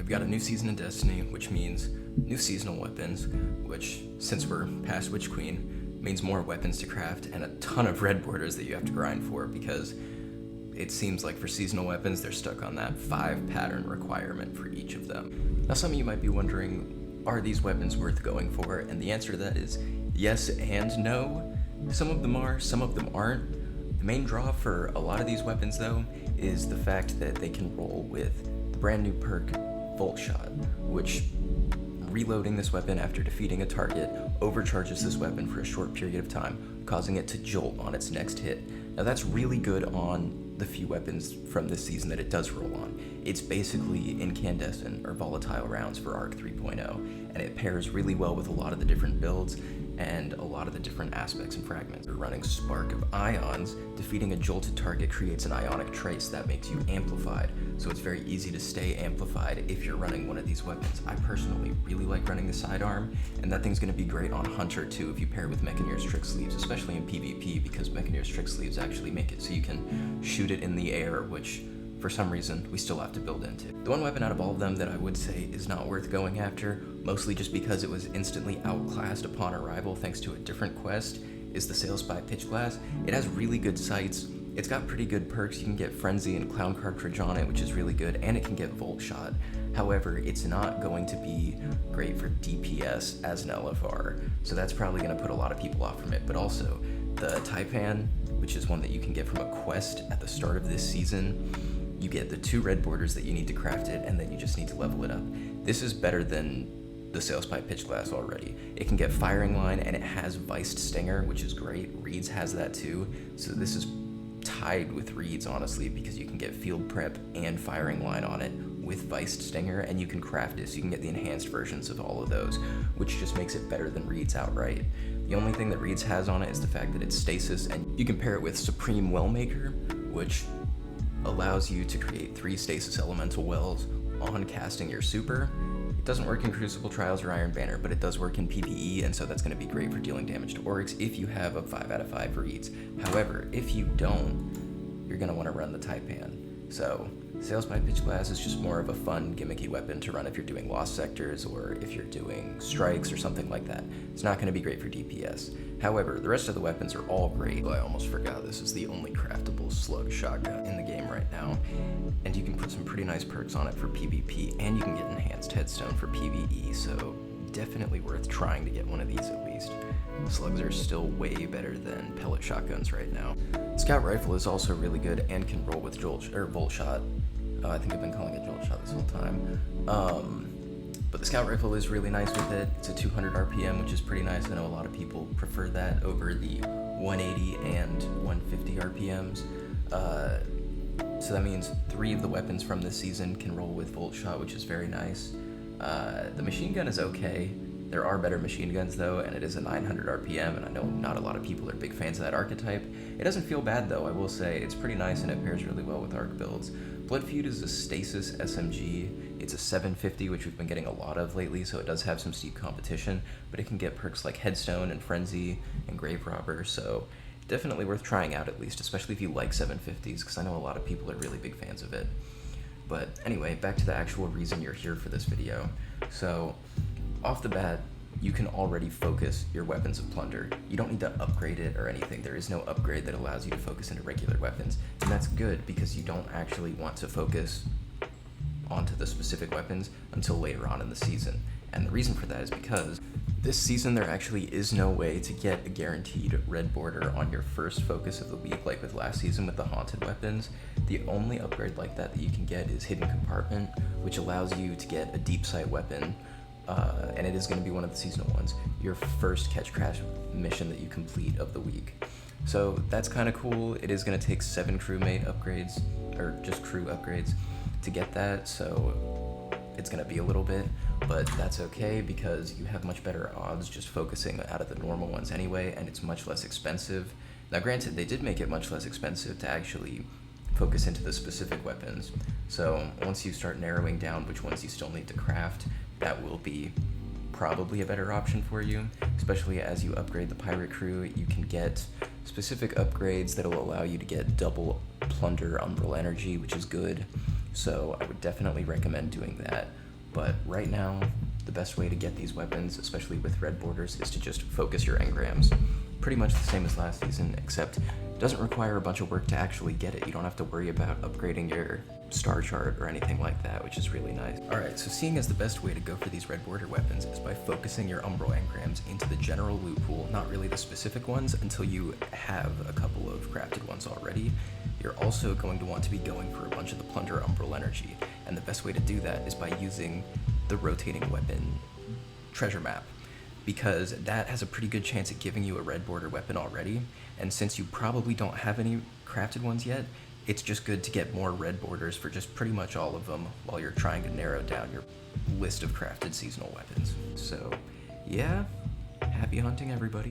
we've got a new season in Destiny, which means new seasonal weapons, which, since we're past Witch Queen, means more weapons to craft and a ton of red borders that you have to grind for, because it seems like for seasonal weapons, they're stuck on that 5 pattern requirement for each of them. Now, some of you might be wondering, are these weapons worth going for? And the answer to that is yes and no. Some of them are, some of them aren't. The main draw for a lot of these weapons, though, is the fact that they can roll with the brand new perk Volt Shot, which, reloading this weapon after defeating a target, overcharges this weapon for a short period of time, causing it to jolt on its next hit. Now that's really good on the few weapons from this season that it does roll on. It's basically incandescent or volatile rounds for Arc 3.0, and it pairs really well with a lot of the different builds and a lot of the different aspects and fragments. We're running Spark of Ions. Defeating a jolted target creates an ionic trace that makes you amplified, so it's very easy to stay amplified if you're running one of these weapons. I personally really like running the sidearm, and that thing's going to be great on Hunter too if you pair with Mechanier's Trick Sleeves, especially in PvP, because Mechanier's Trick Sleeves actually make it so you can shoot it in the air, which for some reason we still have to build into. The one weapon out of all of them that I would say is not worth going after, mostly just because it was instantly outclassed upon arrival thanks to a different quest, is the Sales by Pitch Glass. It has really good sights, it's got pretty good perks. You can get Frenzy and Clown Cartridge on it, which is really good, and it can get Volt Shot. However, it's not going to be great for DPS as an LFR, so that's probably going to put a lot of people off from it. But also, the Taipan, which is one that you can get from a quest at the start of this season, you get the 2 red borders that you need to craft it, and then you just need to level it up. This is better than the Sales by Pitch Glass already. It can get Firing Line, and it has Viced Stinger, which is great. Reeds has that too, so this is tied with Reeds, honestly, because you can get Field Prep and Firing Line on it with Viced Stinger, and you can craft it, so you can get the enhanced versions of all of those, which just makes it better than Reeds outright. The only thing that Reeds has on it is the fact that it's stasis, and you can pair it with Supreme Wellmaker, which allows you to create 3 stasis elemental wells on casting your super. It doesn't work in Crucible Trials or Iron Banner, but it does work in PvE, and so that's going to be great for dealing damage to orcs if you have a 5 out of 5 reads. However, if you don't, you're going to want to run the Taipan. So Sales by Pitch Glass is just more of a fun, gimmicky weapon to run if you're doing Lost Sectors or if you're doing Strikes or something like that. It's not going to be great for DPS. However, the rest of the weapons are all great. I almost forgot this is the only craftable slug shotgun in the game right now, and you can put some pretty nice perks on it for PvP, and you can get enhanced headstone for PvE, so definitely worth trying to get one of these at least. Slugs are still way better than pellet shotguns right now. Scout Rifle is also really good and can roll with Volt Shot. I think I've been calling it Jolt Shot this whole time. But the Scout Rifle is really nice with it. It's a 200 RPM, which is pretty nice. I know a lot of people prefer that over the 180 and 150 RPMs. So that means 3 of the weapons from this season can roll with Volt Shot, which is very nice. The machine gun is okay. There are better machine guns though, and it is a 900 RPM, and I know not a lot of people are big fans of that archetype. It doesn't feel bad though, I will say. It's pretty nice and it pairs really well with arc builds. Blood Feud is a stasis SMG. It's a 750, which we've been getting a lot of lately, so it does have some steep competition, but it can get perks like Headstone and Frenzy and Grave Robber, so definitely worth trying out at least, especially if you like 750s, because I know a lot of people are really big fans of it. But anyway, back to the actual reason you're here for this video. So, off the bat, you can already focus your Weapons of Plunder. You don't need to upgrade it or anything. There is no upgrade that allows you to focus into regular weapons, and that's good because you don't actually want to focus onto the specific weapons until later on in the season. And the reason for that is because this season there actually is no way to get a guaranteed red border on your first focus of the week like with last season with the haunted weapons. The only upgrade like that you can get is Hidden Compartment, which allows you to get a deep sight weapon, and it is going to be one of the seasonal ones, your first Catch Crash mission that you complete of the week. So that's kind of cool. It is going to take 7 crewmate upgrades, or just crew upgrades, to get that, so it's going to be a little bit, but that's okay because you have much better odds just focusing out of the normal ones anyway, and it's much less expensive. Now granted, they did make it much less expensive to actually focus into the specific weapons, so once you start narrowing down which ones you still need to craft, that will be probably a better option for you, especially as you upgrade the pirate crew. You can get specific upgrades that will allow you to get double plunder umbral energy, which is good, so I would definitely recommend doing that. But right now, the best way to get these weapons, especially with red borders, is to just focus your engrams. Pretty much the same as last season, except it doesn't require a bunch of work to actually get it. You don't have to worry about upgrading your star chart or anything like that, which is really nice. Alright, so seeing as the best way to go for these red border weapons is by focusing your umbral engrams into the general loot pool, not really the specific ones, until you have a couple of crafted ones already. You're also going to want to be going for a bunch of the plunder umbral energy, and the best way to do that is by using the rotating weapon treasure map, because that has a pretty good chance at giving you a red border weapon already, and since you probably don't have any crafted ones yet, it's just good to get more red borders for just pretty much all of them while you're trying to narrow down your list of crafted seasonal weapons. So yeah, happy hunting everybody.